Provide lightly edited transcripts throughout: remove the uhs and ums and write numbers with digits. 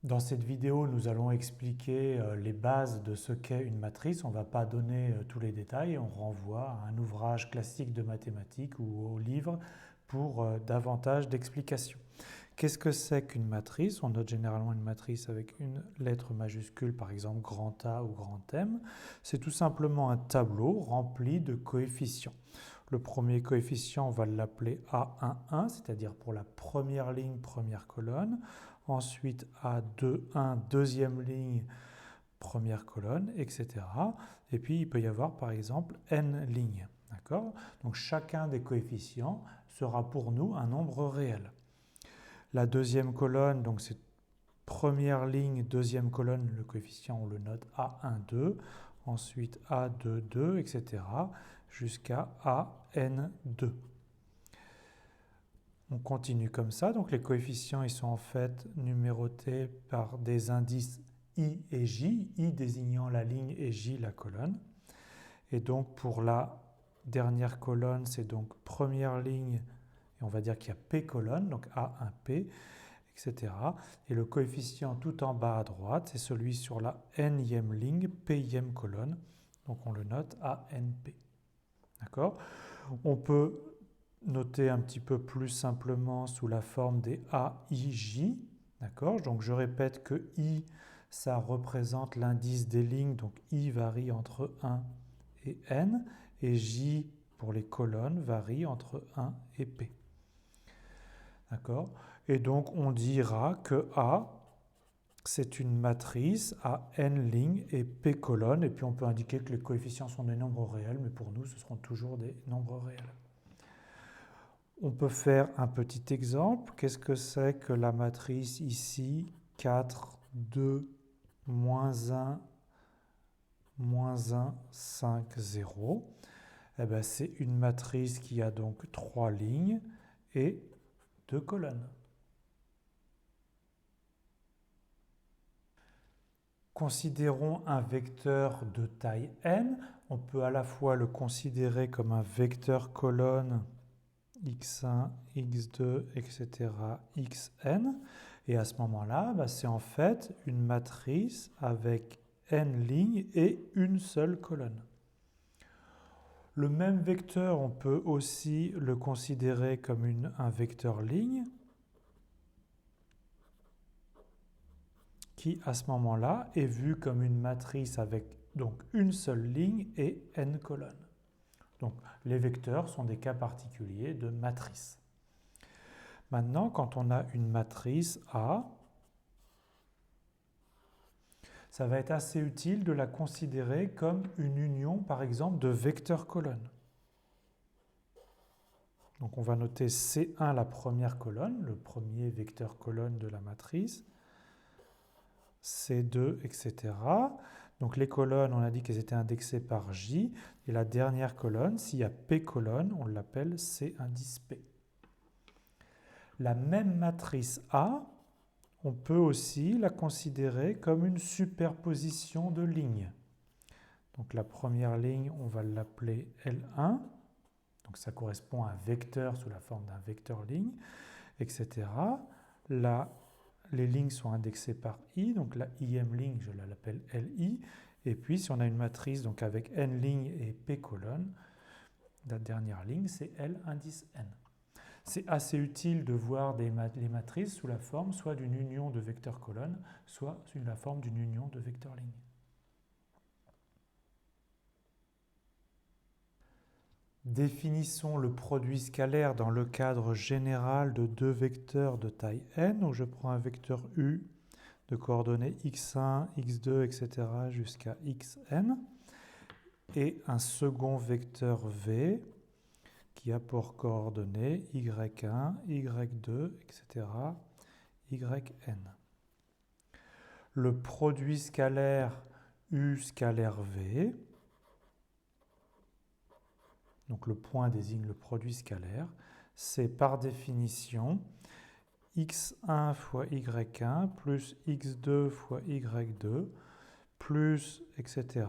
Dans cette vidéo, nous allons expliquer les bases de ce qu'est une matrice. On ne va pas donner tous les détails, on renvoie à un ouvrage classique de mathématiques ou au livre pour davantage d'explications. Qu'est-ce que c'est qu'une matrice? On note généralement une matrice avec une lettre majuscule, par exemple grand A ou grand M. C'est tout simplement un tableau rempli de coefficients. Le premier coefficient, on va l'appeler A11, c'est-à-dire pour la première ligne, première colonne. Ensuite, A21, deuxième ligne, première colonne, etc. Et puis, il peut y avoir, par exemple, n lignes. D'accord? Donc, chacun des coefficients sera pour nous un nombre réel. La deuxième colonne, donc c'est première ligne, deuxième colonne, le coefficient, on le note A12, ensuite A22, etc., jusqu'à AN2. On continue comme ça, donc les coefficients ils sont en fait numérotés par des indices I et J, I désignant la ligne et J la colonne. Et donc pour la dernière colonne, c'est donc première ligne, et on va dire qu'il y a P colonne, donc A1P, etc. Et le coefficient tout en bas à droite, c'est celui sur la nème ligne, Pème colonne, donc on le note ANP. D'accord? On peut noter un petit peu plus simplement sous la forme des AIJ. D'accord? Donc je répète que I, ça représente l'indice des lignes, donc I varie entre 1 et N, et J pour les colonnes varie entre 1 et P. D'accord? Et donc on dira que A, c'est une matrice à n lignes et p colonnes, et puis on peut indiquer que les coefficients sont des nombres réels, mais pour nous, ce seront toujours des nombres réels. On peut faire un petit exemple. Qu'est-ce que c'est que la matrice ici 4, 2, moins 1, moins 1, 5, 0. Eh bien, c'est une matrice qui a donc 3 lignes et 2 colonnes. Considérons un vecteur de taille n. On peut à la fois le considérer comme un vecteur colonne x1, x2, etc., xn. Et à ce moment-là, c'est en fait une matrice avec n lignes et une seule colonne. Le même vecteur, on peut aussi le considérer comme un vecteur ligne qui, à ce moment-là, est vu comme une matrice avec donc une seule ligne et n colonnes. Donc les vecteurs sont des cas particuliers de matrice. Maintenant, quand on a une matrice A, ça va être assez utile de la considérer comme une union, par exemple, de vecteurs colonnes. Donc on va noter C1 la première colonne, le premier vecteur colonne de la matrice, C2, etc. Donc les colonnes, on a dit qu'elles étaient indexées par J, et la dernière colonne, s'il y a P colonne, on l'appelle C indice P. La même matrice A, on peut aussi la considérer comme une superposition de lignes. Donc la première ligne, on va l'appeler L1, donc ça correspond à un vecteur sous la forme d'un vecteur ligne, etc. Là, les lignes sont indexées par I, donc la ième ligne, je l'appelle Li. Et puis, si on a une matrice donc avec n lignes et p colonnes, la dernière ligne, c'est L indice n. C'est assez utile de voir les matrices sous la forme soit d'une union de vecteurs colonnes, soit sous la forme d'une union de vecteurs lignes. Définissons le produit scalaire dans le cadre général de deux vecteurs de taille n, où je prends un vecteur u de coordonnées x1, x2, etc. jusqu'à xn, et un second vecteur v qui a pour coordonnées y1, y2, etc., yn. Le produit scalaire u scalaire v, donc le point désigne le produit scalaire, c'est par définition x1 fois y1 plus x2 fois y2 plus etc.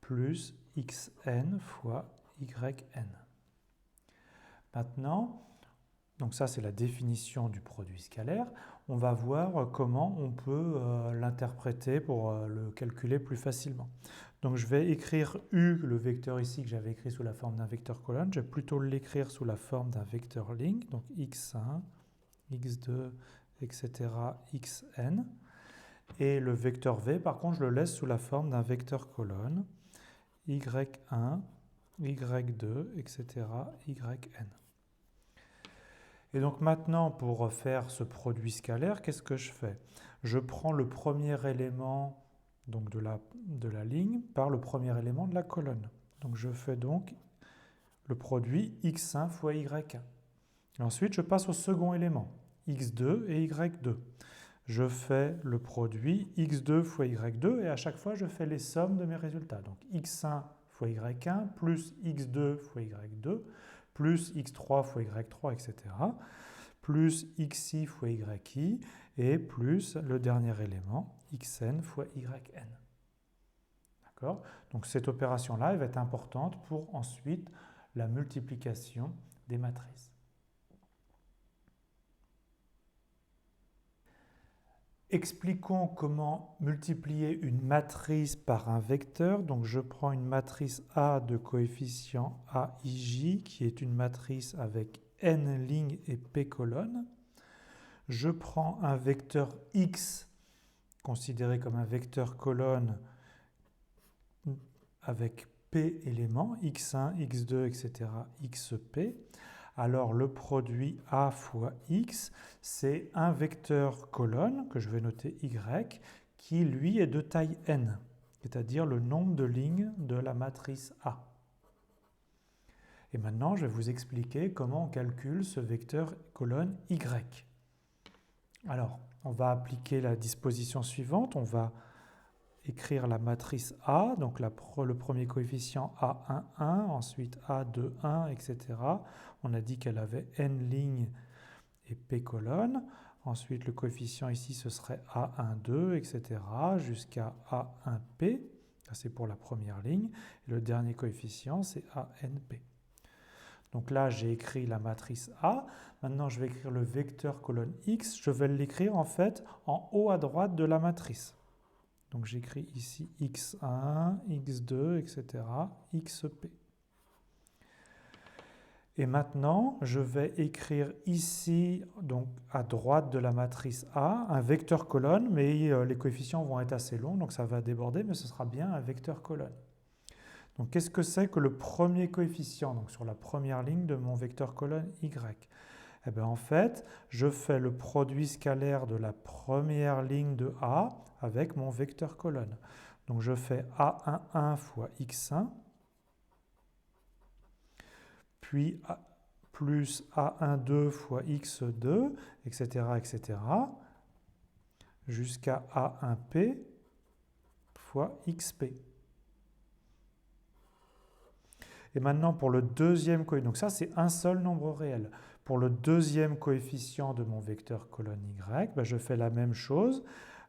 plus xn fois yn. Maintenant, Donc ça, c'est la définition du produit scalaire. On va voir comment on peut l'interpréter pour le calculer plus facilement. Donc je vais écrire U, le vecteur ici que j'avais écrit sous la forme d'un vecteur colonne. Je vais plutôt l'écrire sous la forme d'un vecteur ligne, donc x1, x2, etc., xn. Et le vecteur V, par contre, je le laisse sous la forme d'un vecteur colonne, y1, y2, etc., yn. Et donc maintenant, pour faire ce produit scalaire, qu'est-ce que je fais? Je prends le premier élément donc de la ligne par le premier élément de la colonne. Donc je fais donc le produit x1 fois y1. Et ensuite, je passe au second élément, x2 et y2. Je fais le produit x2 fois y2 et à chaque fois, je fais les sommes de mes résultats. Donc x1 fois y1 plus x2 fois y2 plus x3 fois y3, etc. plus xi fois yi et plus le dernier élément, xn fois yn. D'accord? Donc cette opération-là, elle va être importante pour ensuite la multiplication des matrices. Expliquons comment multiplier une matrice par un vecteur. Donc je prends une matrice A de coefficient AIJ qui est une matrice avec n lignes et p colonnes. Je prends un vecteur X considéré comme un vecteur colonne avec P éléments, X1, X2, etc., XP. Alors le produit A fois X, c'est un vecteur colonne que je vais noter Y qui lui est de taille n, c'est-à-dire le nombre de lignes de la matrice A. Et maintenant, je vais vous expliquer comment on calcule ce vecteur colonne Y. Alors, on va appliquer la disposition suivante. On va écrire la matrice A, donc le premier coefficient A11, ensuite A21, etc. On a dit qu'elle avait n lignes et p colonnes. Ensuite, le coefficient ici, ce serait A12, etc. jusqu'à A1p. Ça, c'est pour la première ligne. Et le dernier coefficient, c'est ANP. Donc là, j'ai écrit la matrice A. Maintenant, je vais écrire le vecteur colonne X. Je vais l'écrire en fait en haut à droite de la matrice. Donc j'écris ici x1, x2, etc., xp. Et maintenant, je vais écrire ici, donc à droite de la matrice A, un vecteur colonne, mais les coefficients vont être assez longs, donc ça va déborder, mais ce sera bien un vecteur colonne. Donc qu'est-ce que c'est que le premier coefficient, donc sur la première ligne de mon vecteur colonne y? Eh bien, en fait, je fais le produit scalaire de la première ligne de A avec mon vecteur colonne. Donc je fais A11 fois x1, puis plus A12 fois x2, etc., etc., jusqu'à A1p fois xp. Et maintenant, pour le deuxième coefficient, donc ça c'est un seul nombre réel. Pour le deuxième coefficient de mon vecteur colonne y, ben je fais la même chose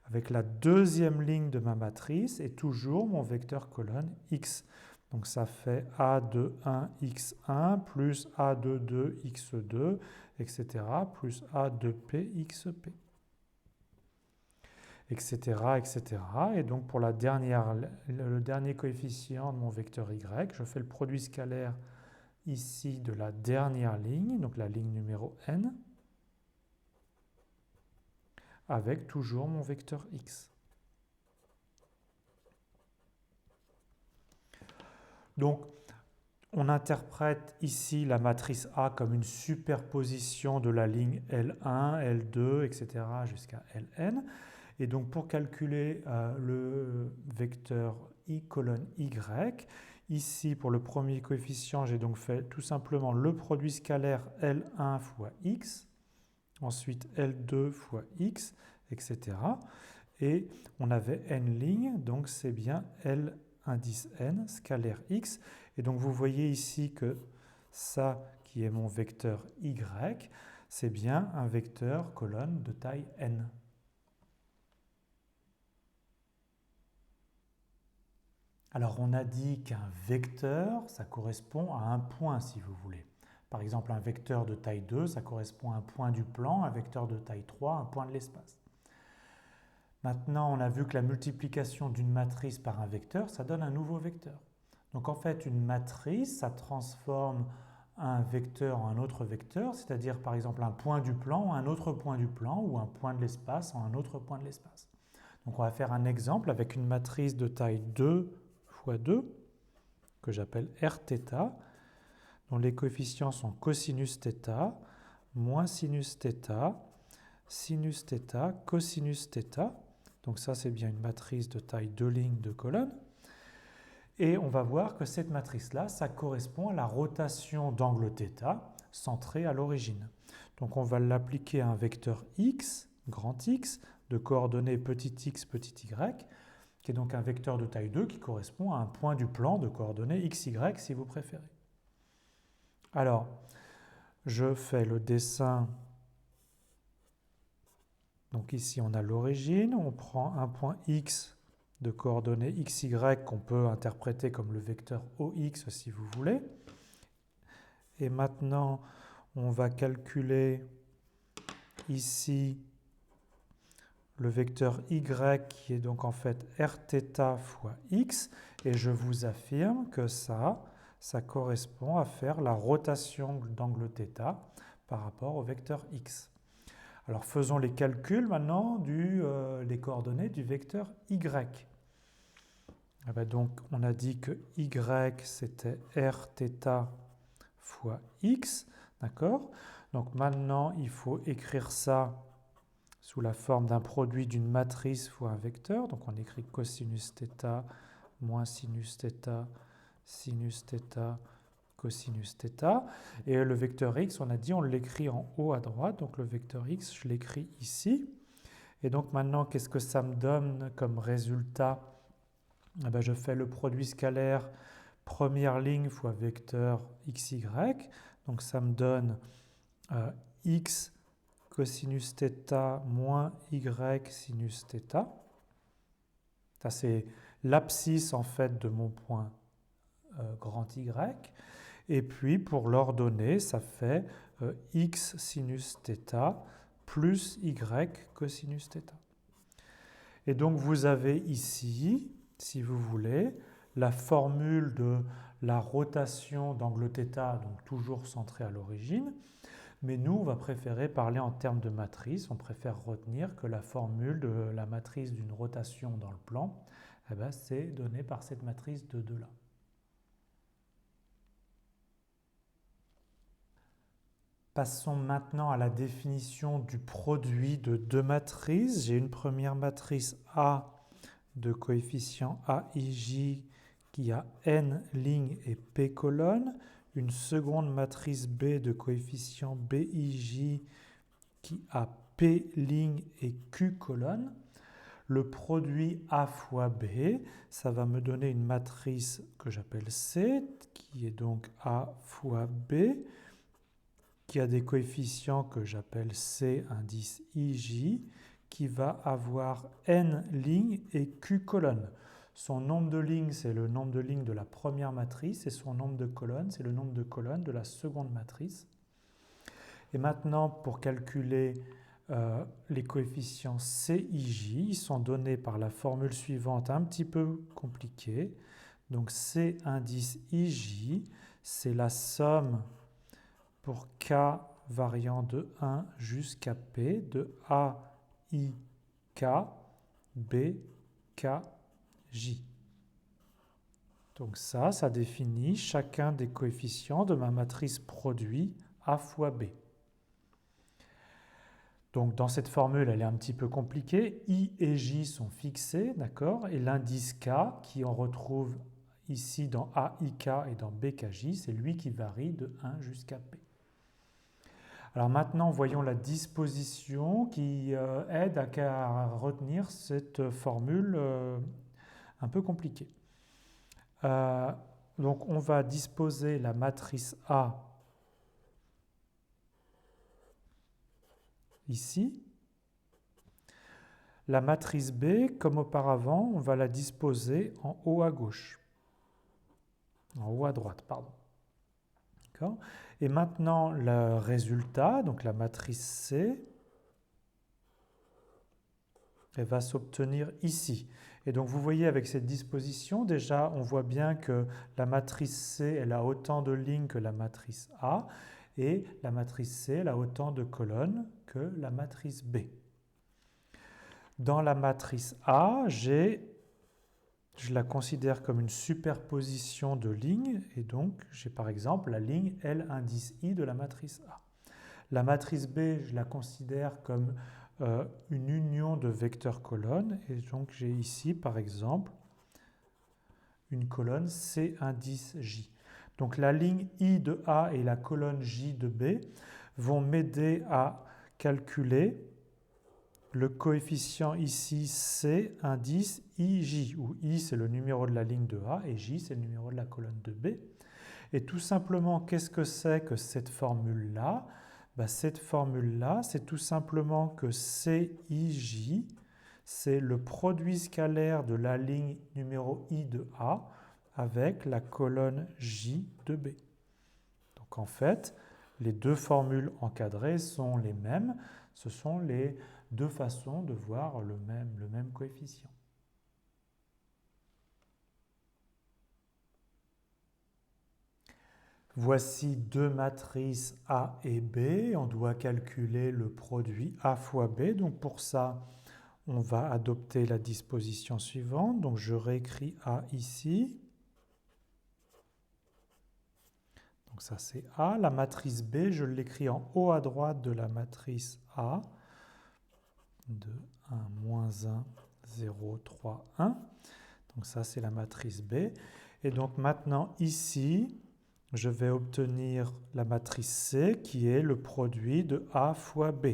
avec la deuxième ligne de ma matrice et toujours mon vecteur colonne x. Donc ça fait A21 x1 plus A22 x2, etc. plus A2p xp. Etc., etc. Et donc pour le dernier coefficient de mon vecteur y, je fais le produit scalaire ici de la dernière ligne, donc la ligne numéro n, avec toujours mon vecteur x. Donc, on interprète ici la matrice A comme une superposition de la ligne L1, L2, etc. jusqu'à Ln. Et donc, pour calculer le vecteur I colonne Y, ici, pour le premier coefficient, j'ai donc fait tout simplement le produit scalaire L1 fois x, ensuite L2 fois x, etc. Et on avait n lignes, donc c'est bien L indice n, scalaire x. Et donc vous voyez ici que ça, qui est mon vecteur y, c'est bien un vecteur colonne de taille n. Alors on a dit qu'un vecteur, ça correspond à un point si vous voulez. Par exemple, un vecteur de taille 2, ça correspond à un point du plan, un vecteur de taille 3, un point de l'espace. Maintenant, on a vu que la multiplication d'une matrice par un vecteur, ça donne un nouveau vecteur. Donc en fait, une matrice, ça transforme un vecteur en un autre vecteur, c'est-à-dire par exemple un point du plan en un autre point du plan, ou un point de l'espace en un autre point de l'espace. Donc on va faire un exemple avec une matrice de taille 2 fois 2, que j'appelle Rθ, dont les coefficients sont cosinus θ, moins sinus θ, sinus θ, cosinus θ. Donc ça, c'est bien une matrice de taille 2 lignes, 2 colonnes. Et on va voir que cette matrice-là, ça correspond à la rotation d'angle θ centrée à l'origine. Donc on va l'appliquer à un vecteur x, grand X, de coordonnées petit x, petit y, qui est donc un vecteur de taille 2 qui correspond à un point du plan de coordonnées x, y, si vous préférez. Alors, je fais le dessin. Donc ici, on a l'origine, on prend un point x de coordonnées x, y qu'on peut interpréter comme le vecteur OX si vous voulez. Et maintenant, on va calculer ici le vecteur y qui est donc en fait Rθ fois x. Et je vous affirme que ça correspond à faire la rotation d'angle θ par rapport au vecteur x. Alors faisons les calculs maintenant des coordonnées du vecteur y. Donc on a dit que y c'était Rθ fois x, d'accord? Donc maintenant il faut écrire ça sous la forme d'un produit d'une matrice fois un vecteur. Donc on écrit cosinus θ moins sinus θ, sinus θ, cosinus θ. Et le vecteur x, on a dit, on l'écrit en haut à droite. Donc le vecteur x, je l'écris ici. Et donc maintenant, qu'est-ce que ça me donne comme résultat? Je fais le produit scalaire première ligne fois vecteur xy. Donc ça me donne x cosinus θ moins y sinus θ. Ça, c'est l'abscisse en fait de mon point grand Y. Et puis pour l'ordonnée, ça fait x sinus θ plus y cosinus θ. Et donc vous avez ici, si vous voulez, la formule de la rotation d'angle θ, donc toujours centrée à l'origine. Mais nous, on va préférer parler en termes de matrice. On préfère retenir que la formule de la matrice d'une rotation dans le plan, c'est donné par cette matrice de 2 là. Passons maintenant à la définition du produit de deux matrices. J'ai une première matrice A de coefficient AIJ qui a n lignes et p colonnes, une seconde matrice B de coefficient BIJ qui a p lignes et q colonnes. Le produit A fois B, ça va me donner une matrice que j'appelle C, qui est donc A fois B, qui a des coefficients que j'appelle C indice IJ, qui va avoir n lignes et q colonnes. Son nombre de lignes, c'est le nombre de lignes de la première matrice, et son nombre de colonnes, c'est le nombre de colonnes de la seconde matrice. Et maintenant, pour calculer les coefficients CIJ, ils sont donnés par la formule suivante, un petit peu compliquée. Donc C indice IJ, c'est la somme pour K variant de 1 jusqu'à P de A, I, K, B, K, J. Donc ça définit chacun des coefficients de ma matrice produit A fois B. Donc dans cette formule, elle est un petit peu compliquée. I et J sont fixés, d'accord? Et l'indice K, qui on retrouve ici dans AIK et dans BKJ, c'est lui qui varie de 1 jusqu'à P. Alors maintenant, voyons la disposition qui aide à retenir cette formule un peu compliquée. Donc on va disposer la matrice A ici. La matrice B, comme auparavant, on va la disposer en haut à gauche. En haut à droite, pardon. D'accord? Et maintenant, le résultat, donc la matrice C, elle va s'obtenir ici. Et donc vous voyez avec cette disposition, déjà on voit bien que la matrice C, elle a autant de lignes que la matrice A, et la matrice C, elle a autant de colonnes que la matrice B. Dans la matrice A, je la considère comme une superposition de lignes, et donc j'ai par exemple la ligne L indice I de la matrice A. La matrice B, je la considère comme une union de vecteurs colonnes, et donc j'ai ici par exemple une colonne C indice J. Donc la ligne I de A et la colonne J de B vont m'aider à calculer le coefficient ici C indice IJ, où I c'est le numéro de la ligne de A et J c'est le numéro de la colonne de B. Et tout simplement, qu'est-ce que c'est que cette formule-là? Cette formule-là, c'est tout simplement que CIJ, c'est le produit scalaire de la ligne numéro I de A avec la colonne J de B. Donc en fait, les deux formules encadrées sont les mêmes. Ce sont les deux façons de voir le même coefficient. Voici deux matrices A et B. On doit calculer le produit A fois B. Donc pour ça, on va adopter la disposition suivante. Donc je réécris A ici. Donc ça c'est A. La matrice B, je l'écris en haut à droite de la matrice A. 2, 1, moins 1, 0, 3, 1. Donc ça c'est la matrice B. Et donc maintenant ici, je vais obtenir la matrice C qui est le produit de A fois B.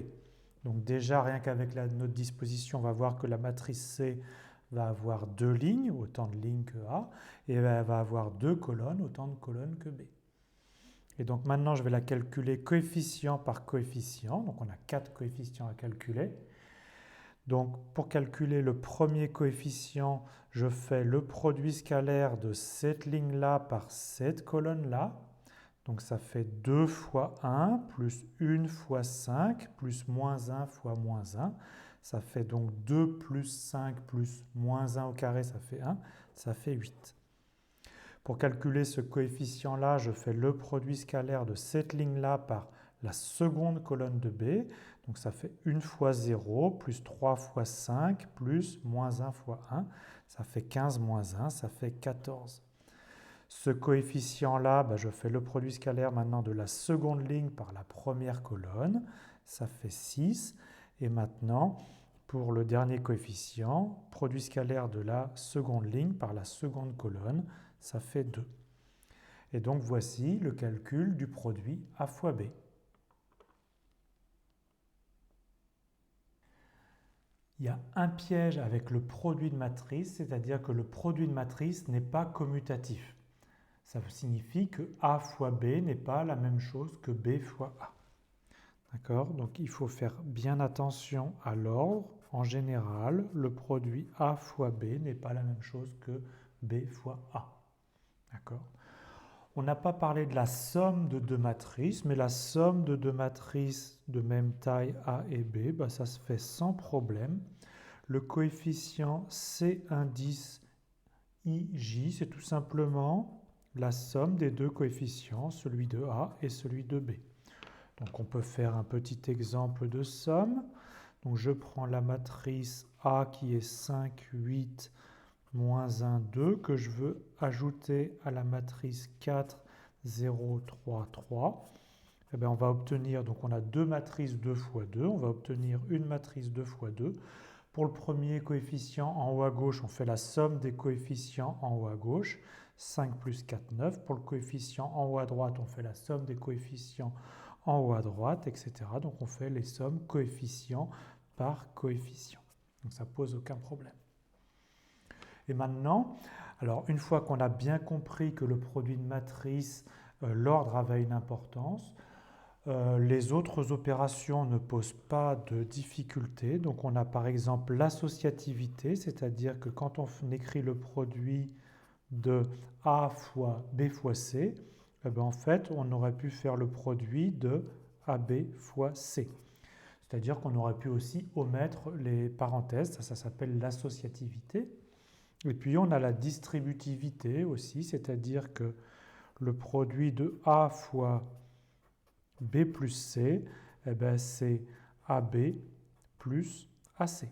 Donc déjà, rien qu'avec notre disposition, on va voir que la matrice C va avoir deux lignes, autant de lignes que A, et elle va avoir deux colonnes, autant de colonnes que B. Et donc maintenant, je vais la calculer coefficient par coefficient. Donc on a 4 coefficients à calculer. Donc pour calculer le premier coefficient, je fais le produit scalaire de cette ligne-là par cette colonne-là. Donc ça fait 2 fois 1 plus 1 fois 5 plus moins 1 fois moins 1. Ça fait donc 2 plus 5 plus moins 1 au carré, ça fait 1. Ça fait 8. Pour calculer ce coefficient-là, je fais le produit scalaire de cette ligne-là par la seconde colonne de B. Donc ça fait 1 fois 0 plus 3 fois 5 plus moins 1 fois 1. Ça fait 15 moins 1, ça fait 14. Ce coefficient-là, je fais le produit scalaire maintenant de la seconde ligne par la première colonne. Ça fait 6. Et maintenant, pour le dernier coefficient, produit scalaire de la seconde ligne par la seconde colonne, ça fait 2. Et donc voici le calcul du produit A fois B. Il y a un piège avec le produit de matrice, c'est-à-dire que le produit de matrice n'est pas commutatif. Ça signifie que A fois B n'est pas la même chose que B fois A. D'accord? Donc il faut faire bien attention à l'ordre. En général, le produit A fois B n'est pas la même chose que B fois A. D'accord? On n'a pas parlé de la somme de deux matrices, mais la somme de deux matrices de même taille A et B, ça se fait sans problème. Le coefficient C indice IJ, c'est tout simplement la somme des deux coefficients, celui de A et celui de B. Donc on peut faire un petit exemple de somme. Donc je prends la matrice A qui est 5, 8, moins 1, 2, que je veux ajouter à la matrice 4, 0, 3, 3. Eh bien, on va obtenir, donc on a deux matrices 2 fois 2, on va obtenir une matrice 2 fois 2. Pour le premier coefficient en haut à gauche, on fait la somme des coefficients en haut à gauche. 5 plus 4, 9. Pour le coefficient en haut à droite, on fait la somme des coefficients en haut à droite, etc. Donc on fait les sommes coefficient par coefficient. Donc ça ne pose aucun problème. Et maintenant, alors une fois qu'on a bien compris que le produit de matrice, l'ordre avait une importance, les autres opérations ne posent pas de difficulté. Donc on a par exemple l'associativité, c'est-à-dire que quand on écrit le produit de A fois B fois C, eh ben, en fait, on aurait pu faire le produit de AB fois C. C'est-à-dire qu'on aurait pu aussi omettre les parenthèses, ça s'appelle l'associativité. Et puis on a la distributivité aussi, c'est-à-dire que le produit de A fois B plus C, eh ben, c'est AB plus AC.